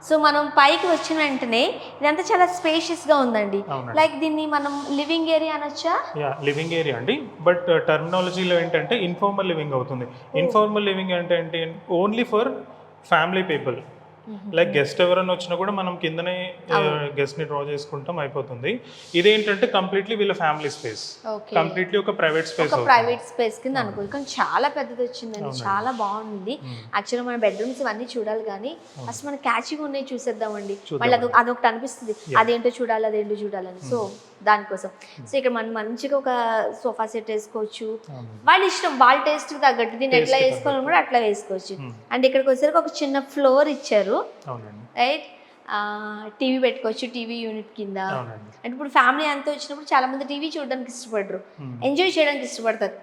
So మనం పైకి వచ్చిన వెంటనే ఇదంతా చాలా స్పేషియస్గా ఉందండి. లైక్ దీన్ని మనం లివింగ్ ఏరియా అనొచ్చా? లివింగ్ ఏరియా అండి. బట్ టర్మినాలజీలో ఏంటంటే ఇన్ఫార్మల్ లివింగ్ అవుతుంది. ఇన్ఫార్మల్ లివింగ్ అంటే ఏంటి, only for family people. Like guest ఎవరైనా వచ్చినా కూడా మనం కిందనే గెస్ట్ ని డ్రా చేసుకుంటాం, అయిపోతుంది. ఇదేంటంటే కంప్లీట్లీ వీళ్ళ ఫ్యామిలీ స్పేస్, కంప్లీట్లీ ఒక ప్రైవేట్ స్పేస్, ఒక ప్రైవేట్ స్పేస్ కింద అనుకోండి. కానీ చాలా పెద్దది వచ్చిందండి, చాలా బాగుంది. యాక్చువల్గా మన బెడ్రూమ్స్ ఇవన్నీ చూడాలి, కానీ ఫస్ట్ మన క్యాచింగ్ ఉన్నాయి చూసేద్దామండి. మళ్ళీ అదొకటి అనిపిస్తుంది, అదేంటో చూడాలి అదేంటో చూడాలని. సో దానికోసం సో ఇక్కడ మనం మంచిగా ఒక సోఫా సెట్ వేసుకోవచ్చు, వాళ్ళ ఇష్టం, వాళ్ళ టేస్ట్ తగ్గట్టు దీన్ని ఎట్లా వేసుకోవాలని కూడా అట్లా వేసుకోవచ్చు. అండ్ ఇక్కడికి వచ్చేసరికి ఒక చిన్న ఫ్లోర్ ఇచ్చారు, రైట్. టీవీ పెట్టుకోవచ్చు, టీవీ యూనిట్ కింద. అంటే ఇప్పుడు ఫ్యామిలీ అంతా వచ్చినప్పుడు చాలా మంది టీవీ చూడడానికి ఇష్టపడరు, ఎంజాయ్ చేయడానికి ఇష్టపడతారు.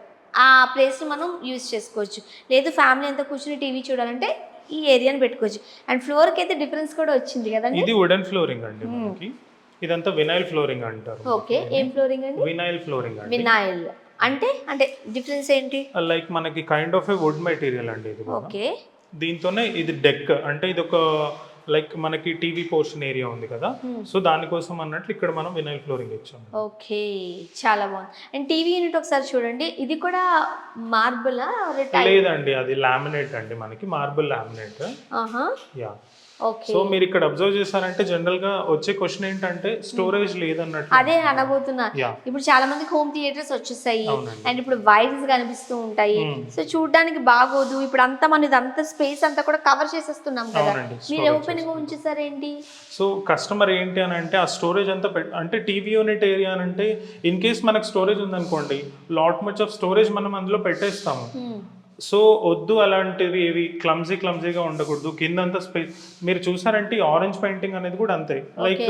ఆ ప్లేస్ని మనం యూజ్ చేసుకోవచ్చు. లేదు ఫ్యామిలీ అంతా కూర్చొని టీవీ చూడాలంటే ఈ ఏరియాని పెట్టుకోవచ్చు. అండ్ ఫ్లోర్కి అయితే డిఫరెన్స్ కూడా వచ్చింది కదండి. ఇది వుడెన్ ఫ్లోరింగ్ అండి మనకి. ఇదంతా వినైల్ ఫ్లోరింగ్ అంటారు. ఓకే, ఏం ఫ్లోరింగ్ అండి? వినైల్ ఫ్లోరింగ్ అండి. వినైల్ అంటే అంటే డిఫరెన్స్ ఏంటి? లైక్ మనకి kind of a wood material అండి ఇది. ఓకే, దీంతోనే ఇది డెక్ అంటే ఇది ఒక లైక్ మనకి టీవీ పోర్షన్ ఏరియా ఉంది కదా, సో దానికోసం అన్నట్లు ఇక్కడ మనం వినైల్ ఫ్లోరింగ్ ఇచ్చాం. ఓకే, చాలా బాగుంది. అండ్ టీవీ యూనిట్ ఒకసారి చూడండి, ఇది కూడా మార్బులా? లేదండి, అది లామినేట్ అండి, మనకి మార్బుల్ లామినేట్. యా. సో మీరు ఇక్కడ అబ్జర్వ్ చేశారంటే జనరల్ గా వచ్చే క్వశ్చన్ ఏంటంటే స్టోరేజ్ లేదన్నట్టు. అదే అనబోతున్నా. ఇప్పుడు చాలా మంది హోమ్ థియేటర్స్ వచ్చేసాయి అండ్ ఇప్పుడు వైర్స్ కనిపిస్తూ ఉంటాయి, సో చూడడానికి బాగోదు. ఇప్పుడు అంతా మన ఇదంతా స్పేస్ అంతా కూడా కవర్ చేసేస్తున్నాం కదా, మీరు ఓపెన్ గా ఉంచేసారేంటి? సో కస్టమర్ ఏంటి అని అంటే ఆ స్టోరేజ్ అంతా అంటే టీవీ యూనిట్ ఏరియా అని అంటే ఇన్ కేస్ మనకు స్టోరేజ్ ఉందనుకోండి, లాట్ మచ్ ఆఫ్ స్టోరేజ్ మనం అందులో పెట్టేస్తాము. సో వద్దు అలాంటివి, ఏవి క్లమ్జీగా ఉండకూడదు. కిందంతా స్పేస్ మీరు చూసారంటే ఆరెంజ్ పెయింటింగ్ అనేది కూడా అంతే. లైక్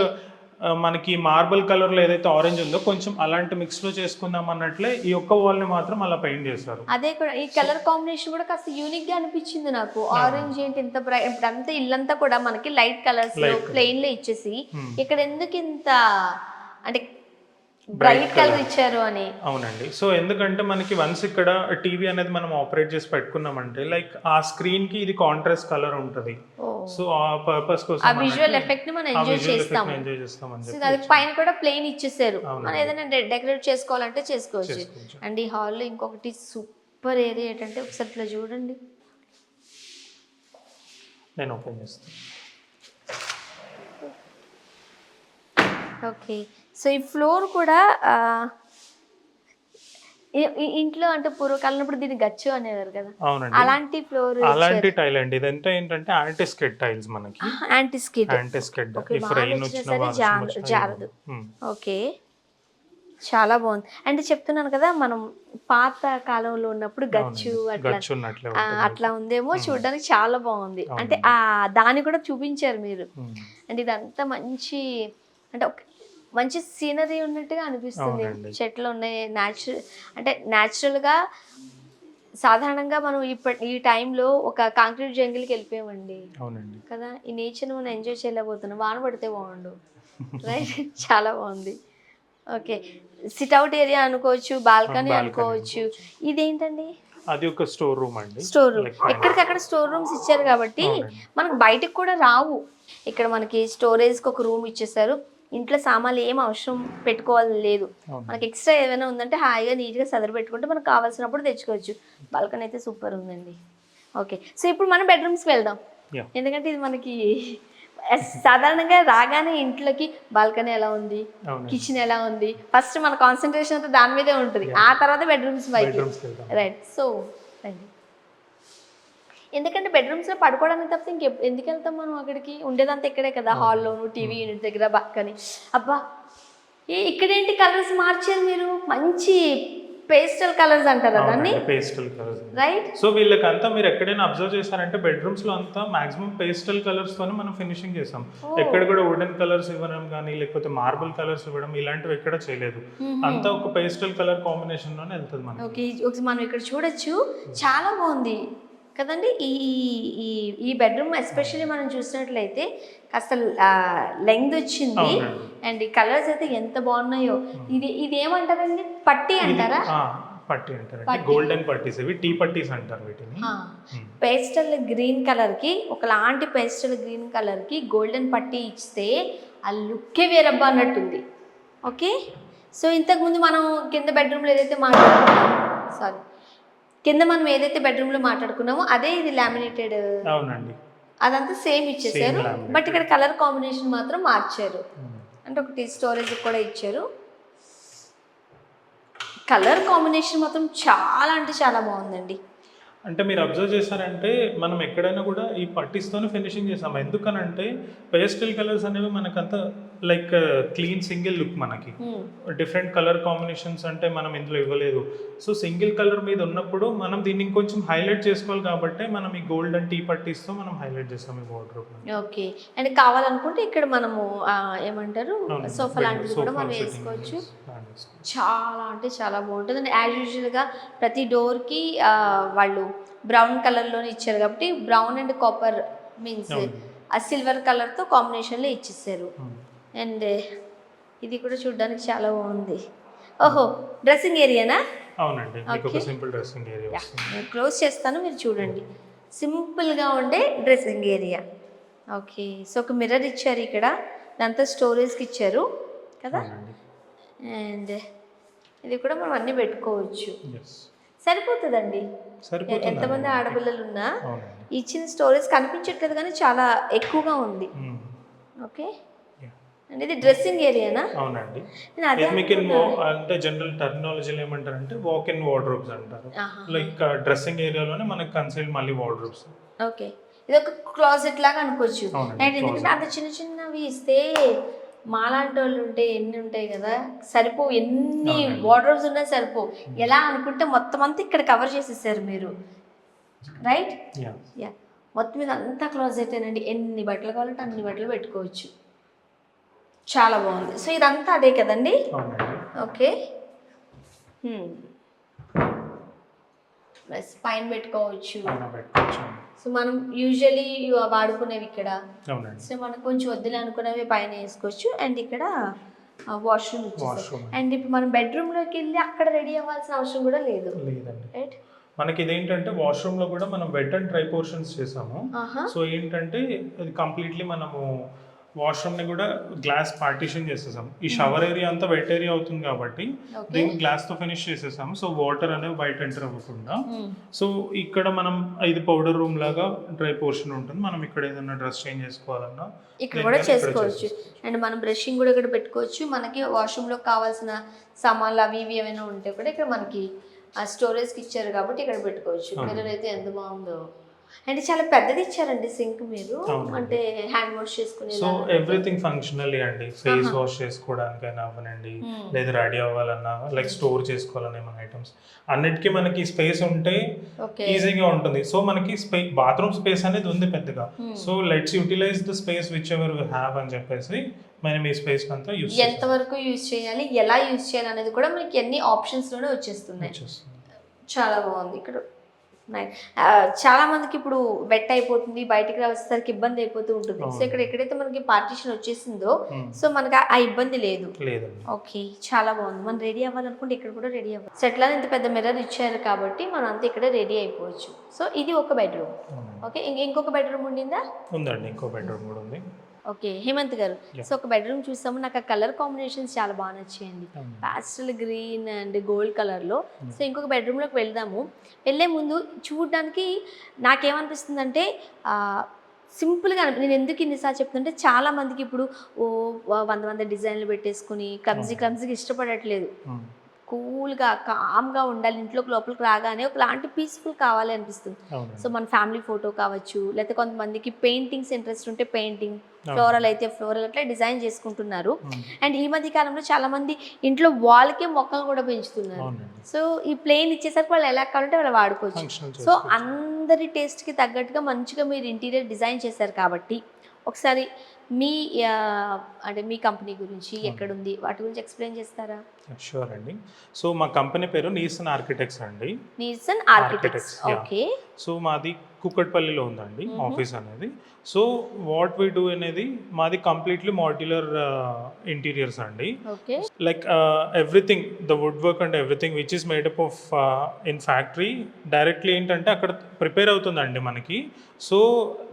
మనకి మార్బుల్ కలర్ లో ఏదైతే ఆరెంజ్ ఉందో కొంచెం అలాంటి మిక్స్ లో చేసుకుందాం అన్నట్లే ఈ ఒక్క వాల్ ని మాత్రం అలా పెయింట్ చేశారు. అదే కూడా ఈ కలర్ కాంబినేషన్ కూడా కాస్త యూనిక్ గా అనిపించింది నాకు. ఆరెంజ్ ఏంటి ఇంత ఇప్పుడు అంతా ఇల్లంతా కూడా మనకి లైట్ కలర్స్ లో ప్లెయిన్ లో ఇచ్చేసి ఇక్కడ ఎందుకు ఇంత అంటే బ్రైట్ కలర్ ఇచ్చారు అని. అవునండి. సో ఎందుకంటే మనకి వన్స్ ఇక్కడ టీవీ అనేది మనం ఆపరేట్ చేసి పెట్టుకున్నామంటే లైక్ ఆ స్క్రీన్ కి ఇది కాంట్రాస్ట్ కలర్ ఉంటది. సో ఆ పర్పస్ కోసం ఆ విజువల్ ఎఫెక్ట్ ని మనం ఎంజాయ్ చేస్తాం. అది పైన కూడా ప్లెయిన్ ఇచ్చేసారు, మనం ఏదైనా డెకరేట్ చేసుకోవాలంటే చేసుకోవచ్చు. అండ్ ఈ హాల్ లో ఇంకొకటి సూపర్ ఏరియా ఏంటంటే ఒకసారి ఇట్లా చూడండి, నేను ఓపెన్ చేస్తాను. ఓకే, సో ఈ ఫ్లోర్ కూడా ఇంట్లో అంటే పూర్వకాలం ఇప్పుడు దీన్ని గచ్చు అనేవారు కదా, అలాంటి ఫ్లోర్, అలాంటి టైల్ అండి. ఇదంతా ఏంటంటే యాంటీ స్కిడ్ టైల్స్ మనకి. యాంటీ స్కిడ్ ఇఫ్ రెయిన్ వచ్చినా జారదు. ఓకే, చాలా బాగుంది. అంటే చెప్తున్నాను కదా, మనం పాత కాలంలో ఉన్నప్పుడు గచ్చు అట్లా ఉందేమో, చూడడానికి చాలా బాగుంది. అంటే ఆ దాన్ని కూడా చూపించారు మీరు. అంటే ఇదంతా మంచి అంటే మంచి సీనరీ ఉన్నట్టుగా అనిపిస్తుంది. చెట్లు ఉన్నాయి, అంటే న్యాచురల్గా. సాధారణంగా మనం ఈ టైంలో ఒక కాంక్రీట్ జంగిల్కి వెళ్ళిపోయామండి కదా, ఈ నేచర్ని మనం ఎంజాయ్ చేయలేకపోతున్నాం. వాన పడితే బాగుండు, రైట్. చాలా బాగుంది. ఓకే, సిట్అవుట్ ఏరియా అనుకోవచ్చు, బాల్కనీ అనుకోవచ్చు. ఇదేంటండి? అది ఒక స్టోర్ రూమ్ అండి. స్టోర్ రూమ్, ఎక్కడికక్కడ స్టోర్ రూమ్స్ ఇచ్చారు కాబట్టి మనకు బయటకు కూడా రావు. ఇక్కడ మనకి స్టోరేజ్కి ఒక రూమ్ ఇచ్చేసారు. ఇంట్లో సామాన్లు ఏం అవసరం పెట్టుకోవాలని లేదు, మనకి ఎక్స్ట్రా ఏమైనా ఉందంటే హాయిగా నీట్గా సదరు పెట్టుకుంటే మనకు కావాల్సినప్పుడు తెచ్చుకోవచ్చు. బాల్కనీ అయితే సూపర్ ఉందండి. ఓకే, సో ఇప్పుడు మనం బెడ్రూమ్స్కి వెళ్దాం. ఎందుకంటే ఇది మనకి సాధారణంగా రాగానే ఇంట్లోకి బాల్కనీ ఎలా ఉంది, కిచెన్ ఎలా ఉంది, ఫస్ట్ మన కాన్సన్ట్రేషన్ అంతా దాని మీదే ఉంటుంది. ఆ తర్వాత బెడ్రూమ్స్ బయట, రైట్. సో రండి, ఎందుకంటే బెడ్రూమ్స్లో పడుకోవడానికి తప్పితే ఎందుకు వెళ్తాం మనం అక్కడికి? ఉండేదంతా ఇక్కడే కదా, హాల్లోను, టీవీ యూనిట్ దగ్గర, బాల్కనీ. అబ్బా, ఇక్కడేంటి కలర్స్ మార్చారు మీరు? మంచి పేస్టల్ కలర్స్ అంటారు దాన్ని, పేస్టల్ కలర్స్, రైట్. సో వీళ్ళకంతా మీరు ఎక్కడైనా అబ్జర్వ్ చేశారంటే బెడ్రూమ్స్ లో అంతా మాక్సిమం పేస్టల్ కలర్స్ తోనే మనం ఫినిషింగ్ చేసాం. ఎక్కడ కూడా వుడెన్ కలర్స్ ఇవ్వడం కానీ లేకపోతే మార్బుల్ కలర్స్ ఇవ్వడం ఇలాంటివి ఎక్కడ చేయలేదు. అంతా ఒక పేస్టల్ కలర్ కాంబినేషన్ లోనే వెళ్తుంది మనకి. ఓకే, మనం ఇక్కడ చూడొచ్చు, చాలా బాగుంది కదండి. ఈ బెడ్రూమ్ ఎస్పెషల్లీ మనం చూసినట్లయితే కాస్త లెంగ్త్ వచ్చింది. అండ్ ఈ కలర్స్ అయితే ఎంత బాగున్నాయో. ఇది ఏమంటారండి, పట్టి అంటారా? పట్టి అంటారు అంటే గోల్డెన్ పట్టీస్, ఇవి టీ పట్టీస్ అంటారు వీటిని. పేస్టల్ గ్రీన్ కలర్కి ఒకలాంటి పేస్టల్ గ్రీన్ కలర్కి గోల్డెన్ పట్టీ ఇస్తే ఆ లుక్కే వేరబ్బా అన్నట్టుంది. ఓకే, సో ఇంతకుముందు మనం కింద బెడ్రూమ్లో ఏదైతే బెడ్రూమ్లో మాట్లాడుకున్నామో అదే ఇది లామినేటెడ్. అవునండి, అదంతా సేమ్ ఇచ్చేసారు, బట్ ఇక్కడ కలర్ కాంబినేషన్ మాత్రం మార్చారు. అంటే ఒకటి స్టోరేజ్ కూడా ఇచ్చారు. కలర్ కాంబినేషన్ మాత్రం చాలా అంటే చాలా బాగుందండి. అంటే మీరు అబ్జర్వ్ చేశారంటే మనం ఎక్కడైనా కూడా ఈ పట్టీస్తోనే ఫినిషింగ్ చేసాం. ఎందుకనంటే పేస్టల్ కలర్స్ అనేవి మనకంత లైక్ క్లీన్ సింగిల్ లుక్, మనకి డిఫరెంట్ కలర్ కాంబినేషన్స్ అంటే మనం ఇందులో ఇవ్వలేదు. సో సింగిల్ కలర్ మీద ఉన్నప్పుడు మనం దీన్ని ఇంకొంచెం హైలైట్ చేసుకోవాలి కాబట్టి మనం ఈ గోల్డ్ అండ్ టీ పట్టీస్తో మనం హైలైట్ చేస్తాం ఈ వార్డ్రోబ్. ఓకే, అండ్ కావాలనుకుంటే ఇక్కడ మనము ఏమంటారు సోఫా లాంటిది కూడా మనం వేసుకోవచ్చు. చాలా అంటే చాలా బాగుంటుంది. అండ్ యాజ్ యూజువల్గా ప్రతి డోర్కి వాళ్ళు బ్రౌన్ కలర్లోనే ఇచ్చారు కాబట్టి బ్రౌన్ అండ్ కాపర్ మీన్స్ ఆ సిల్వర్ కలర్తో కాంబినేషన్లో ఇచ్చేసారు. అండ్ ఇది కూడా చూడడానికి చాలా బాగుంది. ఓహో, డ్రెస్సింగ్ ఏరియానా? అవునండి, ఒక సింపుల్ డ్రెస్సింగ్ ఏరియా. నేను క్లోజ్ చేస్తాను, మీరు చూడండి. సింపుల్గా ఉండే డ్రెస్సింగ్ ఏరియా. ఓకే, సో ఒక మిర్రర్ ఇచ్చారు ఇక్కడ, దాంతో స్టోరేజ్కి ఇచ్చారు కదా. అండ్ ఇది కూడా మనం అన్నీ పెట్టుకోవచ్చు. సరిపోతుందండి, ఎంతమంది ఆడపిల్లలు ఉన్నా ఇచ్చిన స్టోరేజ్ కనిపించట్లేదు కానీ చాలా ఎక్కువగా ఉంది. ఓకే, అండ్ ఇది డ్రెస్సింగ్ ఏరియానా? అవునండి, అంటే జనరల్ టర్మినాలజీలో ఏమంటారంటే వాక్ ఇన్ వార్డ్రోబ్స్ అంటారు. లైక్ డ్రెస్సింగ్ ఏరియాలోనే మనకి కన్సీల్డ్ మళ్ళీ వార్డ్రోబ్స్. ఓకే, ఇది ఒక క్లాజెట్ లాగా అనుకోవచ్చు. అండ్ ఎందుకంటే అంత చిన్న చిన్నవి ఇస్తే మాలాంటి వాళ్ళు ఉంటే ఎన్ని ఉంటాయి కదా, సరిపో, ఎన్ని వార్డ్రోబ్స్ ఉన్నా సరిపో. ఎలా అనుకుంటే మొత్తం అంతా ఇక్కడ కవర్ చేసేసారు మీరు, రైట్? యా, మొత్తం మీద అంతా క్లాజెటేనండి. ఎన్ని బట్టలు కావాలంటే అన్ని బట్టలు పెట్టుకోవచ్చు. చాలా బాగుంది. సో ఇదంతా అదే కదండి. ఓకే, ప్లస్ పైన పెట్టుకోవచ్చు. సో మనం యూజువలీ వాడుకునేవి ఇక్కడ. సో మనకు కొంచెం వద్దులే అనుకునేవి పైన వేసుకోవచ్చు. అండ్ ఇక్కడ వాష్రూమ్ ఇచ్చేసారు. అండ్ ఇప్పుడు మనం బెడ్రూమ్లోకి వెళ్ళి అక్కడ రెడీ అవ్వాల్సిన అవసరం కూడా లేదు, రైట్? మనకి ఇదేంటంటే వాష్రూమ్ లో కూడా మనం వెట్ అండ్ డ్రై పోర్షన్స్ చేసాము. సో ఏంటంటే ఇది కంప్లీట్లీ మనము వాష్రూమ్ ని కూడా గ్లాస్ పార్టీషన్ చేసేసాము. ఈ షవర్ ఏరియా అంతా వెట్ ఏరియా అవుతుంది కాబట్టి దీన్ని గ్లాస్ తో ఫినిష్ చేసేసాము. సో వాటర్ అనేవి బయట ఎంటర్ అవ్వకుండా. సో ఇక్కడ మనం ఇది పౌడర్ రూమ్ లాగా డ్రై పోర్షన్ ఉంటుంది. మనం ఇక్కడ ఏదైనా డ్రెస్ చేంజ్ చేసుకోవాలన్నా ఇక్కడ కూడా చేసుకోవచ్చు. అండ్ మనం బ్రషింగ్ కూడా ఇక్కడ పెట్టుకోవచ్చు. మనకి వాష్రూమ్ లో కావాల్సిన సామాన్లు అవి ఇవి ఏమైనా ఉంటే కూడా ఇక్కడ మనకి ఆ స్టోరేజ్కి ఇచ్చారు కాబట్టి ఇక్కడ పెట్టుకోవచ్చు. మిర్రర్ అయితే ఎంత బాగుందో. అంటే చాలా పెద్దది ఇచ్చారండి సింక్ మీరు, అంటే హ్యాండ్ వాష్ చేసుకునే. సో ఎవ్రీథింగ్ ఫంక్షనల్లీ అండి, ఫేస్ వాష్ చేసుకోవడానికైనా అవ్వనండి, లేదా రెడీ అవ్వాలన్నా, లైక్ స్టోర్ చేసుకోవాలన్నా మన ఐటమ్స్ అన్నిటికీ మనకి స్పేస్ ఉంటే ఈజీగా ఉంటుంది. సో మనకి బాత్రూమ్ స్పేస్ అనేది ఉంది పెద్దగా. So let's utilise the space whichever we have అని చెప్పేసి మనం ఈ స్పేస్ అంతా యూస్ ఎంతవరకు యూజ్ చేయాలి, ఎలా యూజ్ చేయాలి అనేది కూడా మనకి అన్ని ఆప్షన్స్ లోనే వచ్చేస్తున్నాయి. చాలా బాగుంది. ఇక్కడ చాలా మందికి ఇప్పుడు వెట్ అయిపోతుంది, బయటికి వచ్చేసరికి ఇబ్బంది అయిపోతూ ఉంటుంది. సో ఇక్కడ ఎక్కడైతే మనకి పార్టీషన్ వచ్చేసిందో సో మనకి ఆ ఇబ్బంది లేదు. ఓకే, చాలా బాగుంది. మనం రెడీ అవ్వాలనుకుంటే ఇక్కడ కూడా రెడీ అవ్వాలి. సో ఎట్లా ఇంత పెద్ద మిర్రర్ ఇచ్చారు కాబట్టి మనం అంతా ఇక్కడ రెడీ అయిపోవచ్చు. సో ఇది ఒక బెడ్రూమ్. ఓకే, ఇంకొక బెడ్రూమ్ ఉండిందా? ఉందండి, ఇంకో బెడ్రూమ్ కూడా ఉంది. ఓకే, హేమంత్ గారు, సో ఒక బెడ్రూమ్ చూసాము. నాకు ఆ కలర్ కాంబినేషన్స్ చాలా బాగా నచ్చాయండి, పాస్టల్ గ్రీన్ అండ్ గోల్డ్ కలర్లో. సో ఇంకొక బెడ్రూమ్లోకి వెళ్దాము. వెళ్ళే ముందు చూడడానికి నాకేమనిపిస్తుంది అంటే సింపుల్గా, నేను ఎందుకు ఇన్నిసార్లు చెప్తుంటే చాలా మందికి ఇప్పుడు వంద డిజైన్లు పెట్టేసుకుని క్లమ్జీగా ఇష్టపడట్లేదు. కూల్గా కామ్గా ఉండాలి, ఇంట్లోకి లోపలికి రాగానే ఒకలాంటి పీస్ఫుల్ కావాలి అనిపిస్తుంది. సో మన ఫ్యామిలీ ఫోటో కావచ్చు, లేకపోతే కొంతమందికి పెయింటింగ్స్ ఇంట్రెస్ట్ ఉంటే పెయింటింగ్, ఫ్లోరల్ అయితే ఫ్లోరల్, అట్లా డిజైన్ చేసుకుంటున్నారు. అండ్ ఈ మధ్య కాలంలో చాలా మంది ఇంట్లో వాల్కే మొక్కలు కూడా పెంచుతున్నారు. సో ఈ ప్లేన్ ఇచ్చేసరికి వాళ్ళు ఎలా కావాలంటే వాళ్ళు వాడుకోవచ్చు. సో అందరి టేస్ట్కి తగ్గట్టుగా మంచిగా మీరు ఇంటీరియర్ డిజైన్ చేశారు కాబట్టి ఒకసారి మీ అంటే మీ కంపెనీ గురించి ఎక్కడుంది వాటి గురించి ఎక్స్ప్లెయిన్ చేస్తారా? షూర్ అండి. సో మా కంపెనీ పేరు నీసన్ ఆర్కిటెక్ట్స్ అండి. నీసన్ ఆర్కిటెక్ట్స్. ఓకే. సో మాది కుక్కట్పల్లిలో ఉందండి ఆఫీస్ అనేది. సో వాట్ వీ డూ అనేది మాది కంప్లీట్లీ మాడ్యులర్ ఇంటీరియర్స్ అండి. Okay. Like everything the wood work and everything which is made up of in factory directly ఏంటంటే అక్కడ ప్రిపేర్ అవుతుందండి మనకి. సో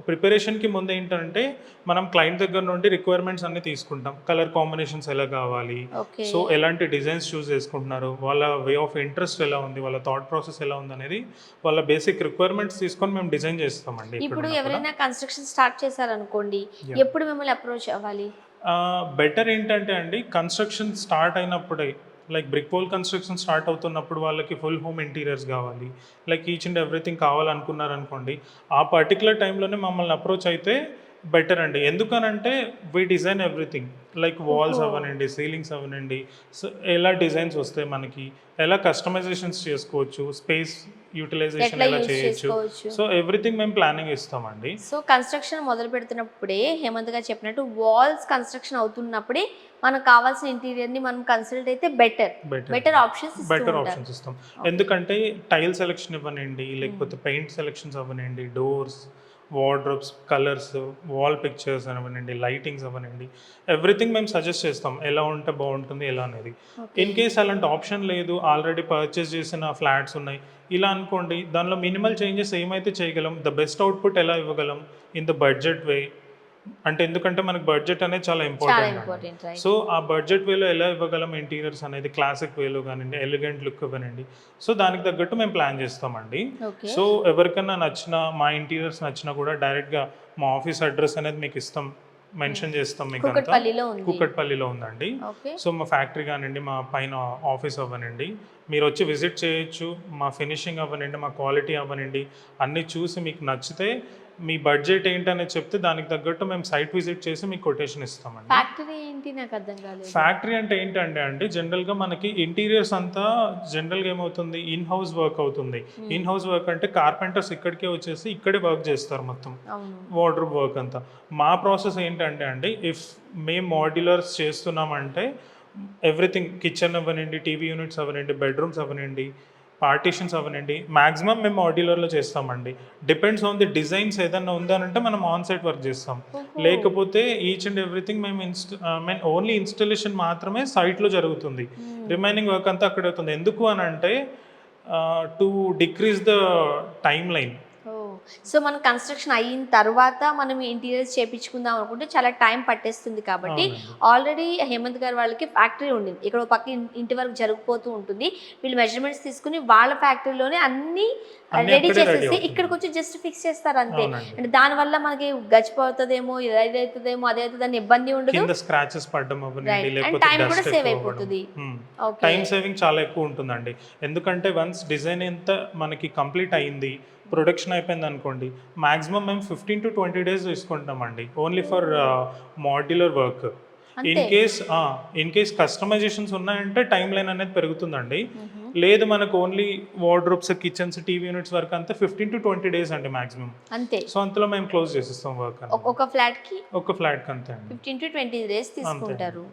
ప్రిపరేషన్కి ముందు ఏంటంటే మనం క్లయింట్ దగ్గర నుండి రిక్వైర్మెంట్స్ అన్ని తీసుకుంటాం. కలర్ కాంబినేషన్స్ ఎలా కావాలి, ఓకే. సో ఎలాంటి డిజైన్స్ చూస్ చేసుకుంటున్నారు, వాళ్ళ వే ఆఫ్ ఇంట్రెస్ట్ ఎలా ఉంది, వాళ్ళ థాట్ ప్రాసెస్ ఎలా ఉంది అనేది వాళ్ళ బేసిక్ రిక్వైర్మెంట్స్ తీసుకొని మేము డిజైన్ చేస్తామండి. ఇప్పుడు ఎవరైనా కన్స్ట్రక్షన్ స్టార్ట్ చేశారనుకోండి, ఎప్పుడు మిమ్మల్ని అప్రోచ్ అవ్వాలి? బెటర్ ఏంటంటే అండి కన్స్ట్రక్షన్ స్టార్ట్ అయినప్పుడే, like brick wall construction start అవుతున్నప్పుడు వాళ్ళకి ఫుల్ హోమ్ ఇంటీరియర్స్ కావాలి, లైక్ ఈచ్ అండ్ ఎవ్రీథింగ్ కావాలనుకున్నారనుకోండి, ఆ పర్టికులర్ టైంలోనే మమ్మల్ని అప్రోచ్ అయితే బెటర్ అండి. ఎందుకనంటే we design everything, like walls అవనండి, సీలింగ్స్ అవనండి, సో ఎలా డిజైన్స్ వస్తాయి మనకి, ఎలా కస్టమైజేషన్స్ చేసుకోవచ్చు, స్పేస్ యూటిలైజేషన్ ఎలా చేయొచ్చు, సో ఎవ్రీథింగ్ మేము ప్లానింగ్ ఇస్తామండి. సో కన్స్ట్రక్షన్ మొదలు పెడుతున్నప్పుడే హేమంత్ గారు చెప్పినట్టు వాల్స్ కన్స్ట్రక్షన్ అవుతున్నప్పుడే మనకు కావాల్సిన ఇంటీరియర్ ని మనం కన్సల్ట్ అయితే బెటర్ ఆప్షన్స్ ఇస్తాం. ఎందుకంటే టైల్ సెలెక్షన్ ఇవ్వనండి, లేకపోతే పెయింట్ సెలెక్షన్స్ అవ్వనండి, doors, wardrobes, colours, wall pictures అవ్వనండి, లైటింగ్స్ అవ్వనండి, ఎవ్రీథింగ్ మేము సజెస్ట్ చేస్తాం ఎలా ఉంటే బాగుంటుంది ఎలా అనేది. ఇన్ కేస్ అలాంటి ఆప్షన్ లేదు, ఆల్రెడీ పర్చేస్ చేసిన ఫ్లాట్స్ ఉన్నాయి ఇలా అనుకోండి, దానిలో మినిమల్ చేంజెస్ ఏమైతే చేయగలం, ద బెస్ట్ అవుట్పుట్ ఎలా ఇవ్వగలం ఇన్ ద బడ్జెట్ వే, అంటే ఎందుకంటే మనకు బడ్జెట్ అనేది చాలా ఇంపార్టెంట్. సో ఆ బడ్జెట్ వేలో ఎలా ఇవ్వగలం ఇంటీరియర్స్ అనేది, క్లాసిక్ వేలో కానివ్వండి, ఎలిగెంట్ లుక్ ఇవ్వనండి, సో దానికి తగ్గట్టు మేము ప్లాన్ చేస్తామండి. సో ఎవరికైనా నచ్చినా, మా ఇంటీరియర్స్ నచ్చినా కూడా డైరెక్ట్గా మా ఆఫీస్ అడ్రస్ అనేది మీకు ఇస్తాం, మెన్షన్ చేస్తాం. మీకు అంతా కుక్కట్పల్లిలో ఉందండి. సో మా ఫ్యాక్టరీ కానివ్వండి, మా పైన ఆఫీస్ అవ్వనండి, మీరు వచ్చి విజిట్ చేయొచ్చు. మా ఫినిషింగ్ అవ్వనండి, మా క్వాలిటీ అవ్వనండి, అన్నీ చూసి మీకు నచ్చితే మీ బడ్జెట్ ఏంటనేది చెప్తే దానికి తగ్గట్టు మేము సైట్ విజిట్ చేసి మీకు కొటేషన్ ఇస్తామండి. ఫ్యాక్టరీ ఏంటి నాకు అర్థం కాలేదు. ఫ్యాక్టరీ అంటే ఏంటంటే అండి, జనరల్గా మనకి ఇంటీరియర్స్ అంతా జనరల్గా ఏమవుతుంది, ఇన్ హౌస్ వర్క్ అవుతుంది. ఇన్ హౌస్ వర్క్ అంటే కార్పెంటర్స్ ఇక్కడికే వచ్చేసి ఇక్కడే వర్క్ చేస్తారు మొత్తం వార్డ్రోబ్ వర్క్ అంతా. మా ప్రాసెస్ ఏంటంటే అండి, ఇఫ్ మేము మాడ్యులర్స్ చేస్తున్నామంటే ఎవ్రీథింగ్, కిచెన్ అవ్వనండి, టీవీ యూనిట్స్ అవ్వనండి, బెడ్రూమ్స్ అవ్వనండి, పార్టీషన్స్ అవనండి, మాక్సిమం మేము మాడ్యులర్లో చేస్తామండి. డిపెండ్స్ ఆన్ ది డిజైన్స్ ఏదైనా ఉందనంటే మనం ఆన్ సైట్ వర్క్ చేస్తాం, లేకపోతే ఈచ్ అండ్ ఎవ్రీథింగ్ మేము ఓన్లీ ఇన్స్టలేషన్ మాత్రమే సైట్లో జరుగుతుంది, రిమైనింగ్ వర్క్ అంతా అక్కడ అవుతుంది. ఎందుకు అని అంటే to decrease the time line. So మనం కన్స్ట్రక్షన్ అయిన తర్వాత మనం ఇంటీరియర్స్ చేయించుకుందాం అనుకుంటే చాలా టైం పట్టేస్తుంది కాబట్టి ఆల్రెడీ హేమంత్ గారు వాళ్ళకి ఫ్యాక్టరీ ఉండింది, ఇక్కడ పక్క ఇంటి వరకు జరిగిపోతూ ఉంటుంది. వీళ్ళు మెజర్మెంట్స్ తీసుకుని వాళ్ళ ఫ్యాక్టరీలోనే అన్ని రెడీ చేసేసి ఇక్కడికి వచ్చి జస్ట్ ఫిక్స్ చేస్తారు అంతే. అంటే దానివల్ల మనకి గచ్చిపోతుందేమో, ఇదైతుందేమో, అదే అవుతుందని ఇబ్బంది ఉండదు, స్క్రాచెస్ పడడం అండ్ టైం కూడా సేవ్ అయిపోతుంది. టైం సేవింగ్ చాలా ఎక్కువ ఉంటుందండి. ఎందుకంటే వన్స్ డిజైన్ ఎంత మనకి కంప్లీట్ అయింది, ప్రొడక్షన్ అయిపోయింది అనుకోండి, మాక్సిమం మేము 15 to 20 days తీసుకుంటామండి, only for modular work. In case customisations ఉన్నాయంటే టైం లైన్ అనేది పెరుగుతుందండి. లేదు మనకు only wardrobes, kitchens, TV units work అంతా 15 to 20 days అండి మాక్సిమం అంతే. సో అంతలో మేము క్లోజ్ చేసిస్తాం వర్క్. ఒక ఫ్లాట్ కి అంతే అండి, 15 to 20 days తీసుకుంటారు.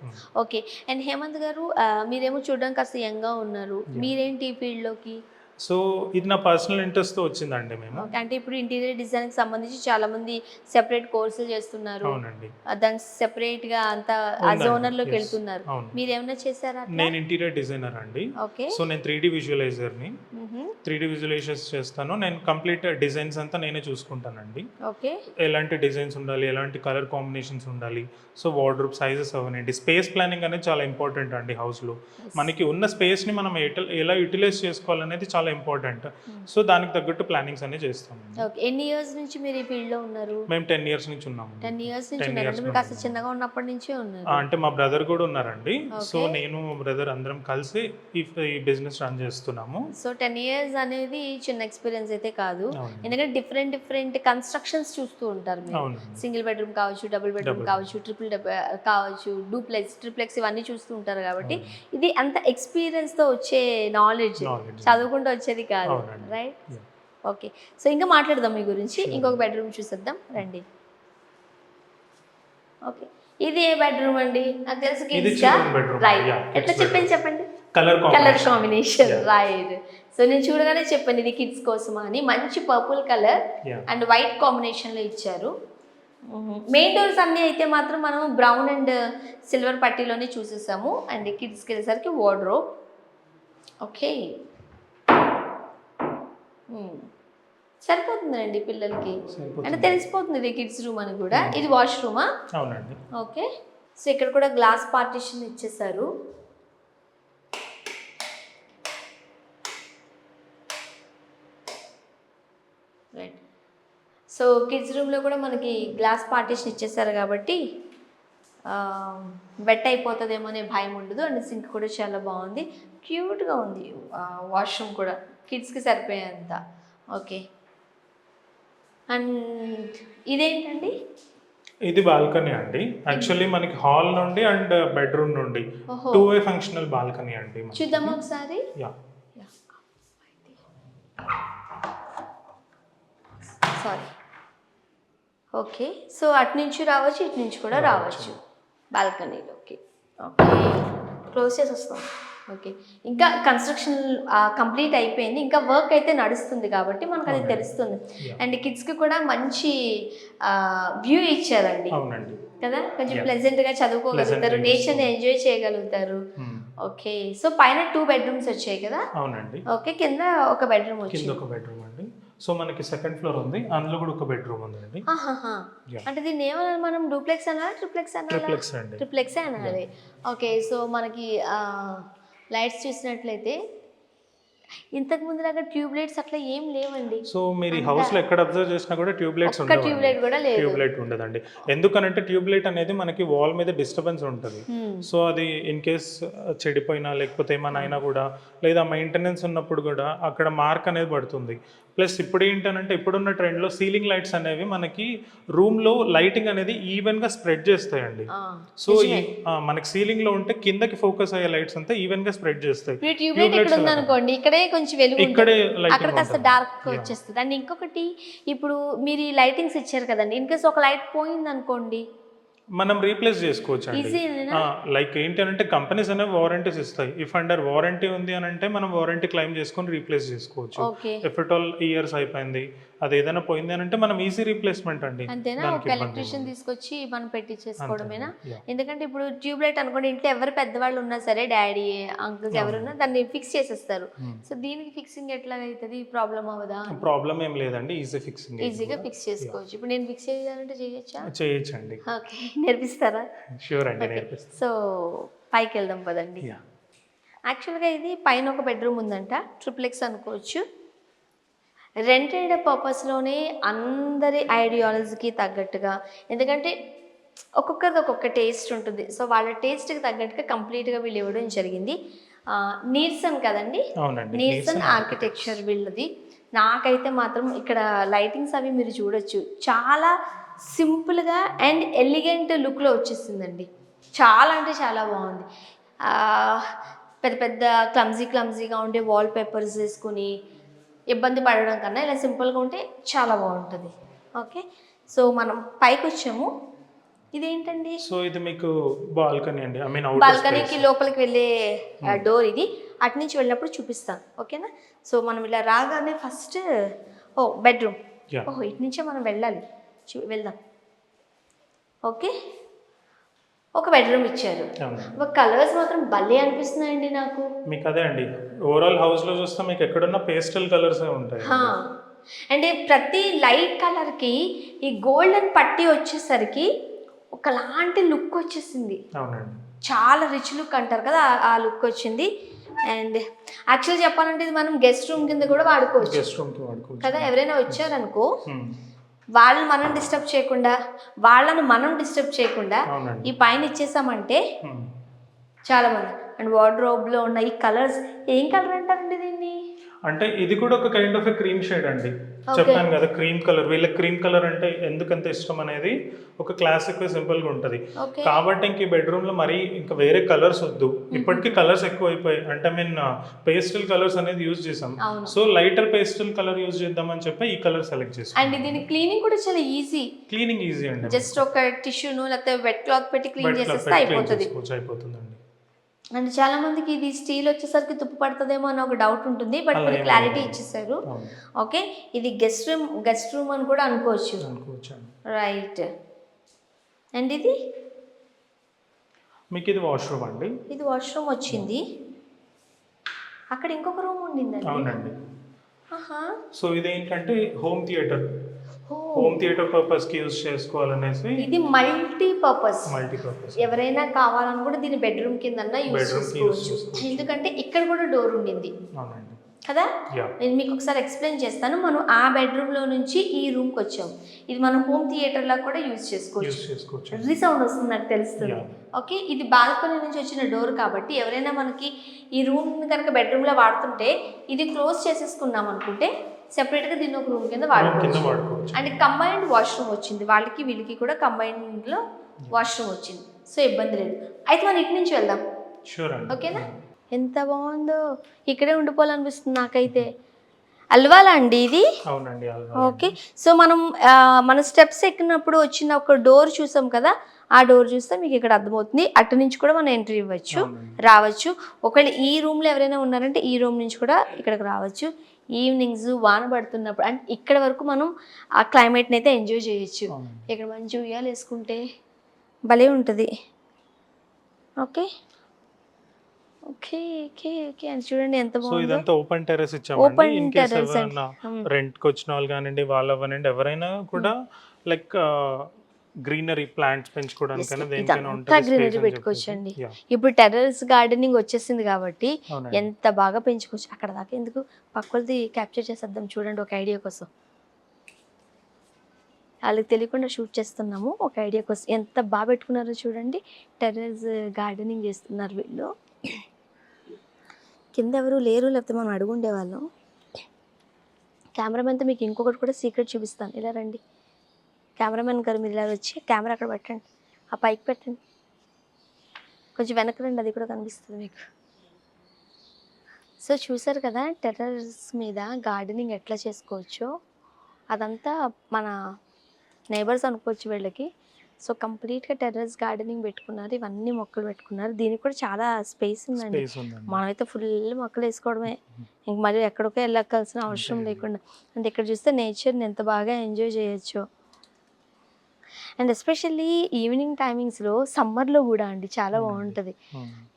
ఓకే. అండ్ హేమంత్ గారు, మీరేమో చూడడానికి కాస్త యంగా ఉన్నారు, మీరేంటి ఈ ఫీల్డ్ లోకి? సో ఇది నా పర్సనల్ ఇంట్రెస్ట్తో వచ్చిందండి. మేము అంటే ఇప్పుడు ఇంటీరియర్ డిజైన్కి సంబంధించి చాలా మంది సెపరేట్ కోర్సులు చేస్తున్నారు. అవునండి, దానికి సెపరేట్ గా అంతా ఆ జోనర్లోకి వెళ్తున్నారు. మీరు ఏమైనా చేశారా? నేను ఇంటీరియర్ డిజైనర్ అండి. సో నేను 3D విజువలైజర్ని, 3D విజువలైజర్స్ చేస్తాను. నేను కంప్లీట్ డిజైన్స్ అంతా నేనే చూసుకుంటానండి. ఓకే. ఎలాంటి డిజైన్స్ ఉండాలి, ఎలాంటి కలర్ కాంబినేషన్స్ ఉండాలి, సో వార్డ్రోబ్ సైజెస్ అవనండి, స్పేస్ ప్లానింగ్ అనేది చాలా ఇంపార్టెంట్ అండి. హౌస్లో మనకి ఉన్న స్పేస్ని మనం ఎలా యూటిలైజ్ చేసుకోవాలనేది చాలా ఇంపార్టెంట్. సో దానికి తగ్గట్టు ప్లానింగ్స్ అన్ని చేస్తాం. ఎన్ని ఇయర్స్ నుంచి మీరు ఈ ఫీల్డ్ లో ఉన్నారు? మేము 10 years నుంచి ఉన్నాము. 10 years నుంచి ఉన్నారు. మీరు కాస్త చిన్నగా ఉన్నప్పటి నుంచే ఉన్నారు. అంటే మా బ్రదర్ కూడా ఉన్నారండి. సో నేను మా బ్రదర్ అందరం కలిసి ఈ బిజినెస్ రన్ చేస్తున్నాము. సో 10 years అనేది చిన్న ఎక్స్పీరియన్స్ అయితే కాదు, ఎందుకంటే డిఫరెంట్ కన్స్ట్రక్షన్స్ చూస్తూ ఉంటారు మీరు. సింగిల్ బెడ్రూమ్ కావచ్చు, డబుల్ బెడ్రూమ్ కావచ్చు, ట్రిపుల్ కావచ్చు, ట్రిప్లెక్స్ ఇవన్నీ చూస్తూ ఉంటారు కాబట్టి ఇది అంత ఎక్స్పీరియన్స్ తో వచ్చే నాలెడ్జ్, చదువుకుంటూ వచ్చేది కాదు, రైట్? ఓకే. సో ఇంకా మాట్లాడదాం మీ గురించి. ఇంకొక బెడ్రూమ్ చూసేద్దాం రండి. ఓకే, ఇది ఏ బెడ్రూమ్ అండి? నాకు తెలిసి ఇది kids children bedroom. Right. Yeah, ఎట్లా kids చెప్పండి చెప్పండి. Colour colour combination Yeah. Right. So నేను చూడగానే చెప్పాను ఇది కిడ్స్ కోసమా అని. మంచి purple colour Yeah. And white combination లో ఇచ్చారు. మెయిన్ డోర్స్ అన్నీ అయితే మాత్రం మనం బ్రౌన్ అండ్ సిల్వర్ పట్టీలోనే చూసేసాము. అండ్ కిడ్స్కి వెళ్ళేసరికి వార్డ్రోబ్. ఓకే, సరిపోతుందండి పిల్లలకి. అంటే తెలిసిపోతుంది ఇది కిడ్స్ రూమ్ అని కూడా. ఇది వాష్రూమా? అవునండి. ఓకే, సో ఇక్కడ కూడా గ్లాస్ పార్టిషన్ ఇచ్చేసారు. రైట్. సో కిడ్స్ రూమ్లో కూడా మనకి గ్లాస్ పార్టిషన్ ఇచ్చేసారు కాబట్టి వెట్ అయిపోతుందేమో అనే భయం ఉండదు. అండ్ సింక్ కూడా చాలా బాగుంది, క్యూట్గా ఉంది. వాష్రూమ్ కూడా కిడ్స్కి సరిపోయేంత. ఓకే, అండ్ ఇదేంటండి? ఇది బాల్కనీ అండి. యాక్చువల్లీ మనకి హాల్ నుండి అండ్ బెడ్రూమ్ నుండి 2-way ఫంక్షనల్ బాల్కనీ అండి. చూద్దామా ఒకసారి? యా. సారీ. ఓకే, సో అటు నుంచి రావచ్చు, ఇటు నుంచి కూడా రావచ్చు బాల్కనీలోకి. ఓకే, క్లోజ్ చేసి వస్తాం. ఓకే, ఇంకా కన్స్ట్రక్షన్ కంప్లీట్ అయిపోయింది, ఇంకా వర్క్ అయితే నడుస్తుంది కాబట్టి మనకు అది తెలుస్తుంది. అండ్ కిడ్స్కి కూడా మంచి వ్యూ ఇచ్చారండి అవునండి కదా, కొంచెం ప్లెజెంట్గా చదువుకోగలుగుతారు, నేచర్ని ఎంజాయ్ చేయగలుగుతారు. ఓకే, సో పైన 2 bedrooms వచ్చాయి కదా? అవునండి. ఓకే, కింద ఒక బెడ్రూమ్ కింద వచ్చింది. ఒక బెడ్రూమ్ అండి. సో మనకి సెకండ్ ఫ్లోర్ ఉంది, అందులో కూడా ఒక బెడ్రూమ్ ఉందండి. అంటే దీన్ని ఏమన్నా మనం డూప్లెక్స్ అనాలా, ట్రిప్లెక్స్ అనాలా? ట్రిప్లెక్స్ అండి. ట్రిప్లెక్సే అనాలి. ఓకే, సో మనకి లైట్స్ చూసినట్లయితే ఇంతకు ముందు లాగా ట్యూబ్ లైట్స్ అట్లా ఏం లేవండి. సో మీరు ఈ హౌస్ లో ఎక్కడ అబ్జర్వ్ చేసినా కూడా ట్యూబ్ లైట్స్ ఒక్క ట్యూబ్ లైట్ కూడా లేదు. ట్యూబ్ లైట్ ఉండదండి. ఎందుకనంటే ట్యూబ్ లైట్ అనేది మనకి వాల్ మీద డిస్టర్బెన్స్ ఉంటుంది. సో అది ఇన్ కేస్ చెడిపోయినా లేకపోతే ఏమైనా అయినా కూడా, లేదా మెయింటెనెన్స్ ఉన్నప్పుడు కూడా అక్కడ మార్క్ అనేది పడుతుంది. ప్లస్ ఇప్పుడు ఏంటంటే ఇప్పుడున్న ట్రెండ్లో సీలింగ్ లైట్స్ అనేవి మనకి రూమ్లో లైటింగ్ అనేది ఈవెన్గా స్ప్రెడ్ చేస్తాయండి. సో మనకి సీలింగ్లో ఉంటే కిందకి ఫోకస్ అయ్యే లైట్స్ అంతా ఈవెన్గా స్ప్రెడ్ చేస్తాయి. ట్యూబ్ లైట్ ఇక్కడ ఉందనుకోండి, ఇక్కడే కొంచెం వెలుగు, ఇక్కడే అక్కడ కాస్త డార్క్ వచ్చేస్తుంది. అండ్ ఇంకొకటి, ఇప్పుడు మీరు ఈ లైటింగ్స్ ఇచ్చారు కదండి, ఇన్ కేస్ ఒక లైట్ పోయింది అనుకోండి, మనం రీప్లేస్ చేసుకోవచ్చు అండి. లైక్ ఏంటి అంటే కంపెనీస్ అనేవి వారంటీస్ ఇస్తాయి. ఇఫ్ అండర్ వారంటీ ఉంది అని అంటే మనం వారంటీ క్లెయిమ్ చేసుకొని రీప్లేస్ చేసుకోవచ్చు. ఇఫ్ ఇట్ ఆల్ ఇయర్స్ అయిపోయింది, అది ఏదైనా పోయింది అని అంటే మనం ఈజీ రీప్లేస్మెంట్ అండి. అంతేనా? ఒక ఎలక్ట్రీషియన్ తీసుకొచ్చి మనం పెట్టించేసుకోవడమేనా? ఎందుకంటే ఇప్పుడు ట్యూబ్ లైట్ అనుకోండి, ఇంట్లో ఎవరు పెద్దవాళ్ళు ఉన్నా సరే, డాడీ అంకుల్స్ ఎవరున్నా దాన్ని ఫిక్స్ చేసేస్తారు. సో దీనికి ఫిక్సింగ్ ఎట్లా అవుతుంది? ప్రాబ్లం అవ్వదా? ప్రాబ్లం ఏం లేదండి, ఈజీ ఫిక్సింగ్, ఈజీగా ఫిక్స్ చేసుకోవచ్చు. ఇప్పుడు నేను ఫిక్స్ చేయాలంటే చేయొచ్చా? చేయొచ్చండి. ఓకే, నేర్పిస్తారా? షూర్ అండి, నేర్పిస్తాను. సో పైకి వెళ్దాం పదండి. యాక్చువల్గా ఇది పైన ఒక బెడ్రూమ్ ఉందంట, ట్రిప్లెక్స్ అనుకోవచ్చు. రెంటెడ్ పర్పస్లోనే అందరి ఐడియాలజీకి తగ్గట్టుగా, ఎందుకంటే ఒక్కొక్కరిది ఒక్కొక్క టేస్ట్ ఉంటుంది. సో వాళ్ళ టేస్ట్కి తగ్గట్టుగా కంప్లీట్గా వీళ్ళు ఇవ్వడం జరిగింది. నీర్సన్ కదండి, నీర్సన్ ఆర్కిటెక్చర్ వీళ్ళది. నాకైతే మాత్రం ఇక్కడ లైటింగ్స్ అవి మీరు చూడొచ్చు, చాలా సింపుల్గా అండ్ ఎలిగెంట్ లుక్లో వచ్చేసిందండి. చాలా అంటే చాలా బాగుంది. పెద్ద పెద్ద క్లమ్జీగా ఉండే వాల్ పేపర్స్ వేసుకుని ఇబ్బంది పడడం కన్నా ఇలా సింపుల్గా ఉంటే చాలా బాగుంటుంది. ఓకే, సో మనం పైకి వచ్చాము. ఇదేంటండి? సో ఇది మీకు బాల్కనీ అండి. ఐ మీన్ బాల్కనీకి లోపలికి వెళ్ళే డోర్ ఇది. అటు నుంచి వెళ్ళినప్పుడు చూపిస్తాను, ఓకేనా? సో మనం ఇలా రాగానే ఫస్ట్ బెడ్రూమ్. ఇటు నుంచే మనం వెళ్ళాలి, వెళ్దాం. ఓకే, ఒక బెడ్రూమ్ ఇచ్చారు. కలర్స్ మాత్రం భలే అనిపిస్తున్నాయండి నాకు. మీకు అదే అండి, ఓవరాల్ హౌస్ లో చూస్తే మీకు ఎక్కడున్న పేస్టల్ కలర్స్ ఉంటాయి. అంటే ప్రతి లైట్ కలర్కి ఈ గోల్డెన్ పట్టీ వచ్చేసరికి ఒకలాంటి లుక్ వచ్చేసింది. అవునండి, చాలా రిచ్ లుక్ అంటారు కదా, ఆ లుక్ వచ్చింది. అండ్ యాక్చువల్ చెప్పాలంటే ఇది మనం గెస్ట్ రూమ్ కింద కూడా వాడుకోవచ్చు కదా. ఎవరైనా వచ్చారనుకో, వాళ్ళని మనం డిస్టర్బ్ చేయకుండా, వాళ్ళను మనం డిస్టర్బ్ చేయకుండా ఈ పైన ఇచ్చేసామంటే చాలా మంది. అండ్ వార్డ్రోబ్లో ఉన్న ఈ కలర్స్, ఏం కలర్ అంటారండి దీన్ని? అంటే ఇది కూడా ఒక కైండ్ ఆఫ్ క్రీమ్ షేడ్ అండి. చెప్పాను కదా క్రీమ్ కలర్, వీళ్ళకి క్రీమ్ కలర్ అంటే ఎందుకంత ఇష్టం అనేది ఒక క్లాసిక్ సింపుల్ గా ఉంటది. ఓకే. కాబట్టి ఇంక ఈ బెడ్రూమ్ లో మరీ ఇంకా వేరే కలర్స్ వద్దు. ఇప్పటికీ కలర్స్ ఎక్కువ అయిపోయాయి, అంటే మీన్ పేస్టల్ కలర్స్ అనేది యూజ్ చేసాం. అవును. So lighter pastel colour use చేద్దామని చెప్పి ఈ కలర్ సెలెక్ట్ చేసాం. అండ్ దీని క్లీనింగ్ కూడా చాలా ఈజీ. క్లీనింగ్ ఈజీ అండి, జస్ట్ ఒక టిష్యూను లేకపోతే వెట్ క్లాత్ పెట్టి క్లీన్ చేసేస్తే అయిపోతుంది. అయిపోతుందండి. అండ్ చాలా మందికి ఇది స్టీల్ వచ్చేసరికి తుప్పు పడుతుందేమో అని ఒక డౌట్ ఉంటుంది, బట్ మీరు క్లారిటీ ఇచ్చేసారు. ఓకే, ఇది గెస్ట్ రూమ్ అని కూడా అనుకోవచ్చు. రైట్. అండ్ ఇది మీకు ఇది వాష్రూమ్ అండి. ఇది వాష్రూమ్ వచ్చింది. అక్కడ ఇంకొక రూమ్ ఉండిందండి. అవునండి. ఆహా. సో ఇదేంటంటే హోమ్ థియేటర్ పర్పస్ కి యూజ్ చేసుకోవాలనేసి. ఇది మల్టీ పర్పస్. ఎవరైనా కావాలని కూడా దీని బెడ్రూమ్ కింద యూజ్ చేసుకోవచ్చు. ఎందుకంటే ఇక్కడ కూడా డోర్ ఉండింది కదా. నేను మీకు ఒకసారి ఎక్స్ప్లెయిన్ చేస్తాను. మనం ఆ బెడ్రూమ్ లో నుంచి ఈ రూమ్ కి వచ్చాము. ఇది మనం హోమ్ థియేటర్ లా కూడా యూజ్ చేసుకోవచ్చు. రీసౌండ్ వస్తుంది నాకు తెలుస్తుంది. ఓకే, ఇది బాల్కనీ నుంచి వచ్చిన డోర్ కాబట్టి ఎవరైనా మనకి ఈ రూమ్ కనుక బెడ్రూమ్ లో వాడుతుంటే ఇది క్లోజ్ చేసేసుకున్నాం అనుకుంటే సెపరేట్ గా దీన్ని ఒక రూమ్ కింద వాడుకోవచ్చు. అండ్ కంబైన్డ్ వాష్రూమ్ వచ్చింది, వాళ్ళకి వీళ్ళకి కూడా కంబైన్డ్ లో వాష్రూమ్ వచ్చింది. సో ఇబ్బంది లేదు. అయితే మనం ఇటు నుంచి వెళ్దాం. ఓకేనా? ఎంత బాగుందో, ఇక్కడే ఉండిపోవాలనిపిస్తుంది నాకైతే. అల్వాలా అండి ఇది? అవునండి. ఓకే, సో మన స్టెప్స్ ఎక్కినప్పుడు వచ్చిన ఒక డోర్ చూసాం కదా, ఆ డోర్ చూస్తే మీకు ఇక్కడ అర్థమవుతుంది. అటు నుంచి కూడా మనం ఎంట్రీ ఇవ్వచ్చు, రావచ్చు. ఒకవేళ ఈ రూమ్లో ఎవరైనా ఉన్నారంటే ఈ రూమ్ నుంచి కూడా ఇక్కడికి రావచ్చు. ఈవినింగ్స్ వాన పడుతున్నప్పుడు అంటే ఇక్కడ వరకు మనం ఆ క్లైమేట్ని అయితే ఎంజాయ్ చేయొచ్చు. ఇక్కడ మంచి ఉయ్యాలు వేసుకుంటే భలే ఉంటుంది. ఓకే ఓకే ఓకే ఓకే అని చూడండి ఎంత బాగుంది. ఇదంతా ఓపెన్ టెర్రస్ ఇచ్చామండి. ఇన్ కేస్ ఎవరైనా రెంట్ కి వచ్చిన వాళ్ళు కానివ్వండి, వాళ్ళు అవ్వనండి, ఎవరైనా కూడా లైక్ గ్రీనరీ ప్లాంట్స్ పెంచుకోవడానికి గ్రీనరీ పెట్టుకోవచ్చండి. ఇప్పుడు టెర్రస్ గార్డెనింగ్ వచ్చేసింది కాబట్టి ఎంత బాగా పెంచుకోవచ్చు. అక్కడ దాకా ఎందుకు, పక్కలది క్యాప్చర్ చేసేద్దాం చూడండి ఒక ఐడియా కోసం. వాళ్ళకి తెలియకుండా షూట్ చేస్తున్నాము ఒక ఐడియా కోసం. ఎంత బాగా పెట్టుకున్నారో చూడండి. టెర్రస్ గార్డెనింగ్ చేస్తున్నారు వీళ్ళు. కింద ఎవరు లేరు, లేకపోతే మనం అడుగుండే వాళ్ళం. కెమెరామెన్తో మీకు ఇంకొకటి కూడా సీక్రెట్ చూపిస్తాను. ఇలా రండి కెమెరామెన్ గారు, మీరు ఇలా వచ్చి కెమెరా అక్కడ పెట్టండి, ఆ పైకి పెట్టండి, కొంచెం వెనక రండి, అది కూడా కనిపిస్తుంది మీకు. సో చూసారు కదా టెర్రస్ మీద గార్డెనింగ్ ఎట్లా చేసుకోవచ్చో. అదంతా మన నైబర్స్ అనుకోవచ్చు వీళ్ళకి. సో కంప్లీట్గా టెర్రస్ గార్డెనింగ్ పెట్టుకున్నారు, ఇవన్నీ మొక్కలు పెట్టుకున్నారు. దీనికి కూడా చాలా స్పేస్ ఉందండి. మనమైతే ఫుల్ మొక్కలు వేసుకోవడమే, ఇంక మళ్ళీ ఎక్కడికో వెళ్ళాల్సిన అవసరం లేకుండా. అంటే ఇక్కడ చూస్తే నేచర్ని ఎంత బాగా ఎంజాయ్ చేయొచ్చు. అండ్ ఎస్పెషల్లీ ఈవినింగ్ టైమింగ్స్లో, సమ్మర్లో కూడా అండి చాలా బాగుంటుంది.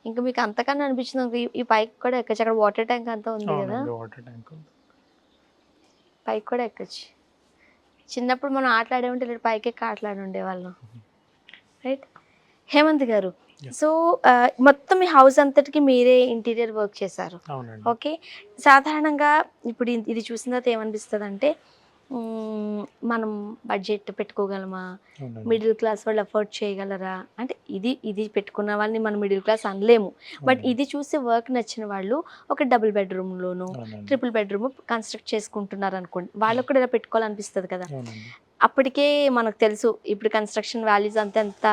ఇంకా మీకు అంతకన్నా అనిపించింది ఈ పైకి కూడా ఎక్కచ్చు. అక్కడ వాటర్ ట్యాంక్ అంతా ఉంది కదా, పైకి కూడా ఎక్కచ్చు. చిన్నప్పుడు మనం ఆటలాడేమంటే ఇలా పైకి ఎక్కి ఆటలాడి ఉండేవాళ్ళం, రైట్? హేమంత్ గారు, సో మొత్తం మీ హౌస్ అంతటికి మీరే ఇంటీరియర్ వర్క్ చేశారు. ఓకే, సాధారణంగా ఇప్పుడు ఇది చూసిన తర్వాత ఏమనిపిస్తుంది అంటే, మనం బడ్జెట్ పెట్టుకోగలమా, మిడిల్ క్లాస్ వాళ్ళు అఫోర్డ్ చేయగలరా అంటే, ఇది పెట్టుకున్న వాళ్ళని మనం మిడిల్ క్లాస్ అనలేము. బట్ ఇది చూసి వర్క్ నచ్చిన వాళ్ళు ఒక డబుల్ బెడ్రూమ్లోను ట్రిపుల్ బెడ్రూమ్ కన్స్ట్రక్ట్ చేసుకుంటున్నారు అనుకోండి, వాళ్ళకు కూడా ఇలా పెట్టుకోవాలనిపిస్తుంది కదా. అప్పటికే మనకు తెలుసు ఇప్పుడు కన్స్ట్రక్షన్ వాల్యూస్ అంత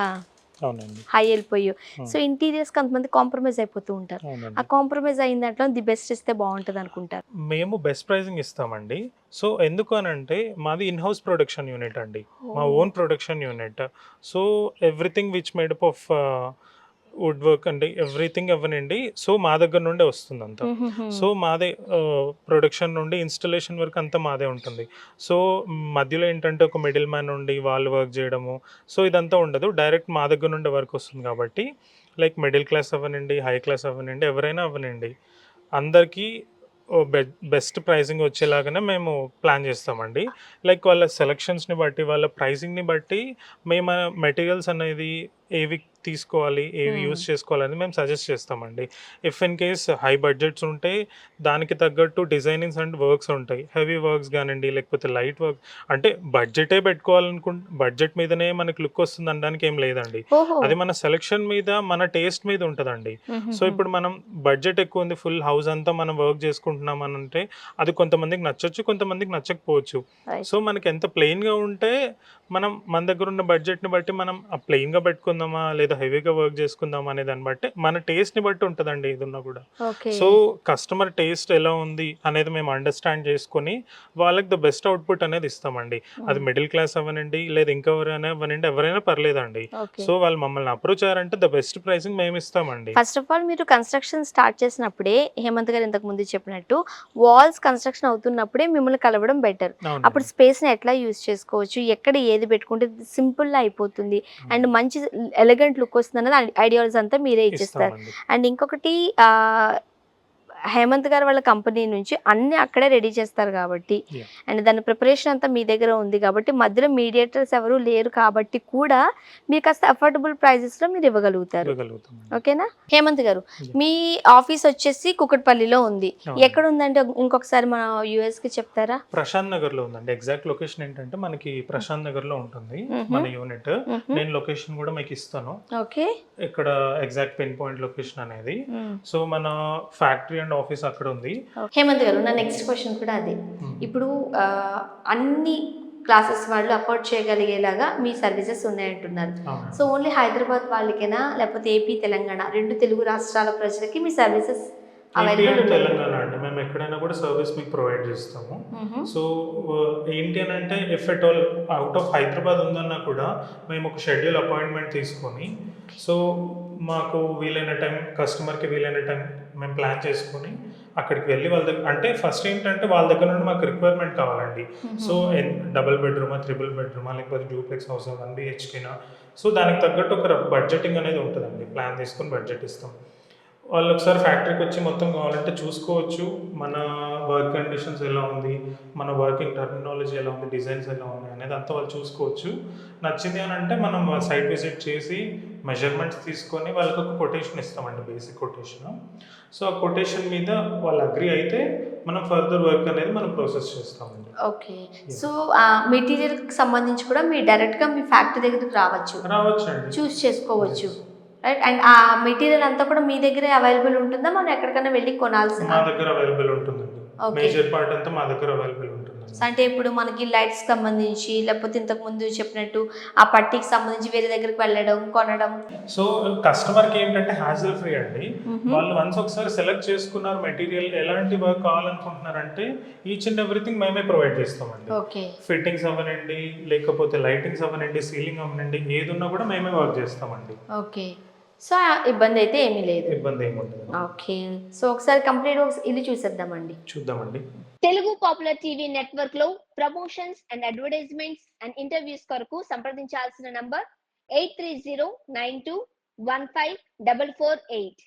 హై వెళ్ళిపోయో. సో ఇంటీరియర్స్ కొంతమంది కాంప్రమైజ్ అయిపోతూ ఉంటారు. ఆ కాంప్రమైజ్ అయిన దాంట్లో ది బెస్ట్ ఇస్తే బాగుంటుంది అనుకుంటారు. మేము బెస్ట్ ప్రైసింగ్ ఇస్తామండి. సో ఎందుకు అని అంటే, మాది ఇన్ హౌస్ ప్రొడక్షన్ యూనిట్ అండి, మా own production unit. So everything which made up of wood work అండి, ఎవ్రీథింగ్ అవ్వనండి. సో మా దగ్గర నుండే వస్తుంది అంతా. సో మాదే ప్రొడక్షన్ నుండి ఇన్స్టలేషన్ వరకు అంతా మాదే ఉంటుంది. సో మధ్యలో ఏంటంటే ఒక మిడిల్ మ్యాన్ ఉండి వాళ్ళు వర్క్ చేయడము, సో ఇదంతా ఉండదు. డైరెక్ట్ మా దగ్గర నుండి వర్క్ వస్తుంది కాబట్టి లైక్ మిడిల్ క్లాస్ అవ్వనండి, హై క్లాస్ అవ్వనండి, ఎవరైనా అవ్వనండి, అందరికీ బెస్ట్ ప్రైసింగ్ వచ్చేలాగానే మేము ప్లాన్ చేస్తామండి. లైక్ వాళ్ళ సెలక్షన్స్ని బట్టి, వాళ్ళ ప్రైసింగ్ని బట్టి మేము మెటీరియల్స్ అనేది ఏవి తీసుకోవాలి, ఏవి యూజ్ చేసుకోవాలని మేము సజెస్ట్ చేస్తామండి. If in case high budgets ఉంటే దానికి తగ్గట్టు డిజైనింగ్స్ అండ్ వర్క్స్ ఉంటాయి. హెవీ వర్క్స్ కానివ్వండి, లేకపోతే లైట్ వర్క్ అంటే బడ్జెటే బడ్జెట్ మీదనే మనకి లుక్ వస్తుంది అనడానికి ఏం లేదండి. ఓహో! అది మన సెలక్షన్ మీద, మన టేస్ట్ మీద ఉంటదండి. సో, ఇప్పుడు మనం బడ్జెట్ ఎక్కువ ఉంది, ఫుల్ హౌస్ అంతా మనం వర్క్ చేసుకుంటున్నాం అని అంటే అది కొంతమందికి నచ్చొచ్చు, కొంతమందికి నచ్చకపోవచ్చు. రైట్. సో, మనకి ఎంత ప్లెయిన్‌గా ఉంటే మనం మన దగ్గర ఉన్న బడ్జెట్‌ని బట్టి మనం ప్లెయిన్‌గా పెట్టుకుందామా లేదా హెవీగా వర్క్ చేసుకుందామా అనే దాన్ని బట్టి మన టేస్ట్‌ని బట్టి ఉంటదండి ఏదున్నా కూడా. ఓకే. సో, కస్టమర్ టేస్ట్ ఎలా ఉంది అనేది మేము అండర్‌స్టాండ్ చేసుకొని వాళ్ళకి ద బెస్ట్ అవుట్‌పుట్ అనేది ఇస్తామండి. అది మిడిల్ క్లాస్ అవ్వనండి, లేదా ఇంకెవరైనా అవ్వనండి, ఎవరైనా పర్లేదండి. ఓకే. సో, వాళ్ళు మమ్మల్ని అప్రోచ్ అయ్యారంటే ద బెస్ట్ ప్రైసింగ్ మేము ఇస్తామండి. ఫస్ట్ ఆఫ్ ఆల్ మీరు కన్‌స్ట్రక్షన్ స్టార్ట్ చేసినప్పుడే హేమంత్ గారు ఇంతకు ముందు చెప్పినట్టు వాల్స్ కన్‌స్ట్రక్షన్ అవుతున్నప్పుడే మిమ్మల్ని కలవడం బెటర్. అప్పుడు అవునండి. స్పేస్‌ని ఎట్లా యూజ్ చేసుకోవచ్చు, ఎక్కడ ఏది పెట్టుకుంటే సింపుల్‌గా అయిపోతుంది అండ్ మంచి ఎలిగెంట్ లుక్ వస్తుందన్నది ఐడియాలజీ అంతా మీరే ఇచ్చేస్తారు. ఇస్తామండి. అండ్ ఇంకొకటి హేమంత్ గారు వాళ్ళ కంపెనీ నుంచి అన్నీ అక్కడే రెడీ చేస్తారు కాబట్టి యాహ్! అండ్ దాని ప్రిపరేషన్ అంతా మీ దగ్గర ఉంది కాబట్టి మధ్యలో మీడియేటర్స్ ఎవరు లేరు కాబట్టి కూడా మీరు కాస్త అఫోర్డబుల్ ప్రైజెస్‌లో మీరు ఇవ్వగలుగుతారు. ఇవ్వగలుగుతామండి. ఓకేనా? హేమంత్ గారు, Yeah. మీ ఆఫీస్ వచ్చేసి కూకట్పల్లిలో ఉంది. అవునండి. ఎక్కడ ఉందంటే ఇంకొకసారి మన వ్యూవర్స్‌కి చెప్తారా? ప్రశాంత్ నగర్‌లో ఉందండి. ఎగ్జాక్ట్ లొకేషన్ ఏంటంటే మనకి ప్రశాంత్ నగర్‌లో ఉంటుంది మన యూనిట్. నేను లొకేషన్ కూడా మీకు ఇస్తాను. ఓకే. ఇక్కడ ఎగ్జాక్ట్ పిన్ పాయింట్ లొకేషన్ అనేది. సో, మన ఫ్యాక్టరీ అండ్ ఆఫీస్ అక్కడ ఉంది. హేమంత్ గారు, నా నెక్స్ట్ క్వశ్చన్ కూడా అదే. ఇప్పుడు అన్ని క్లాసెస్ వాళ్ళు అఫోర్డ్ చేయగలిగేలాగా మీ సర్వీసెస్ ఉన్నాయంటున్నారు. అవునండి. సో ఓన్లీ హైదరాబాద్ వాళ్ళకేనా లేకపోతే ఏపీ, తెలంగాణ 2 తెలుగు రాష్ట్రాల ప్రజలకి మీ సర్వీసెస్ ఏపీ అవైలబుల్ అండ్ ఉన్నాయి? తెలంగాణ అండి. మేము ఎక్కడైనా కూడా సర్వీస్ మీకు ప్రొవైడ్ చేస్తాము. సో, ఏంటి అనంటే if at all out of Hyderabad ఉందన్నా కూడా మేము ఒక షెడ్యూల్ అపాయింట్మెంట్ తీసుకొని, సో, మాకు వీలైన టైం, కస్టమర్‌కి వీలైన టైం మేము ప్లాన్ చేసుకొని అక్కడికి వెళ్ళి వాళ్ళ దగ్గర అంటే ఫస్ట్ ఏంటంటే వాళ్ళ దగ్గర నుండి మాకు రిక్వైర్మెంట్ కావాలండి. సో, డబుల్ బెడ్‌రూమా, త్రిబుల్ బెడ్‌రూమా లేకపోతే డూప్లెక్స్ హౌసా, 1 బీహెచ్‌కేనా, సో, దానికి తగ్గట్టు ఒక బడ్జెటింగ్ అనేది ఉంటదండి. ప్లాన్ తీసుకొని బడ్జెట్ ఇస్తాం. వాళ్ళు ఒకసారి ఫ్యాక్టరీకి వచ్చి మొత్తం కావాలంటే చూసుకోవచ్చు. మన వర్క్ కండిషన్స్ ఎలా ఉంది, మన వర్కింగ్ టర్మినాలజీ ఎలా ఉంది, డిజైన్స్ ఎలా ఉన్నాయి అనేది అంతా వాళ్ళు చూసుకోవచ్చు. నచ్చింది అని అంటే మనం సైట్ విజిట్ చేసి మెజర్మెంట్స్ తీసుకొని వాళ్ళకి ఒక కొటేషన్ ఇస్తామండి, బేసిక్ కొటేషన్. సో, ఆ కొటేషన్ మీద వాళ్ళు అగ్రీ అయితే మనం ఫర్దర్ వర్క్ అనేది మనం ప్రాసెస్ చేస్తామండి. ఓకే. సో మెటీరియల్‌కి సంబంధించి కూడా మీరు డైరెక్ట్‌గా మీ ఫ్యాక్టరీ దగ్గరికి రావచ్చు. రావచ్చండి. చూస్ చేసుకోవచ్చు. Yes. రైట్. అండ్ ఆ మెటీరియల్ అంతా కూడా మీ దగ్గరే అవైలబుల్ ఉంటుందా? మనం ఎక్కడికైనా వెళ్లి కొనాల్సిన? మా దగ్గర అవైలబుల్ ఉంటుందండి. ఓకే. మేజర్ పార్ట్ అంతా మా దగ్గర అవైలబుల్ ఉంటుందండి. అంటే ఇప్పుడు మనకి లైట్స్ సంబంధించి లేకపోతే ఇంతకు ముందు చెప్పినట్టు ఆ పట్టీకి సంబంధించి వేరే దగ్గరికి వెళ్ళడం, కొనడం. సో, కస్టమర్‌కి ఏంటంటే హ్యాసిల్ ఫ్రీ అండి. వాళ్ళు వన్స్ ఒకసారి సెలెక్ట్ చేసుకున్నారు మెటీరియల్, ఎలాంటి వర్క్ కావాలనుకుంటున్నారంటే ఈచ్ అండ్ ఎవ్రీథింగ్ మేమే ప్రొవైడ్ చేస్తామండి. ఓకే. ఫిట్టింగ్స్ అవ్వనండి, లేకపోతే లైటింగ్స్ అవ్వనండి, సీలింగ్ అవ్వనండి, ఏదున్నా కూడా మేమే వర్క్ చేస్తామండి. ఓకే. సో ఇబ్బంది అయితే ఏమీ లేదు. ఇబ్బంది ఏమి ఉండదు. ఓకే. సో ఒకసారి కంప్లీట్ ఇల్లు చూసేద్దామండి. చూద్దామండి. తెలుగు పాపులర్ టీవీ నెట్వర్క్ లో promotions and advertisements and interviews కొరకు సంప్రదించాల్సిన నంబర్ 8309215448.